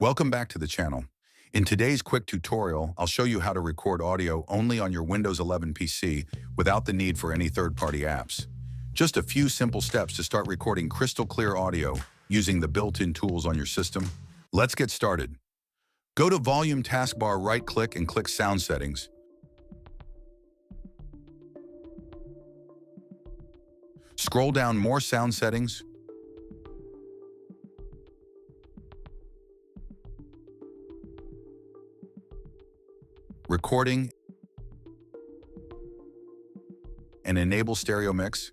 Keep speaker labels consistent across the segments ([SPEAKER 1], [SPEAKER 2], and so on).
[SPEAKER 1] Welcome back to the channel. In today's quick tutorial, I'll show you how to record audio only on your Windows 11 PC without the need for any third-party apps. Just a few simple steps to start recording crystal clear audio using the built-in tools on your system. Let's get started. Go to Volume taskbar, right-click and click Sound Settings. Scroll down More Sound Settings. Recording and enable stereo mix.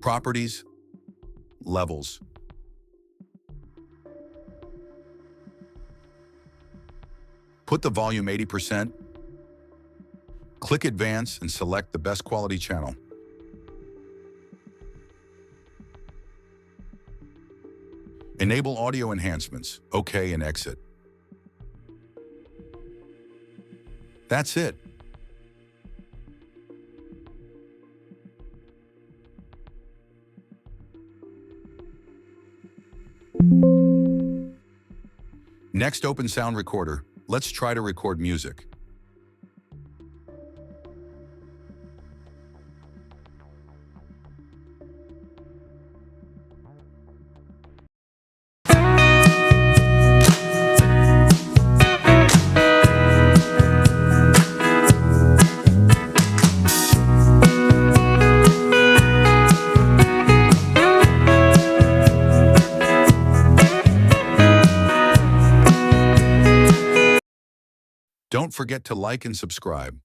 [SPEAKER 1] Properties, levels. Put the volume 80%. Click Advance and select the best quality channel. Enable audio enhancements, OK, and exit. That's it. Next, open Sound Recorder. Let's try to record music. Don't forget to like and subscribe.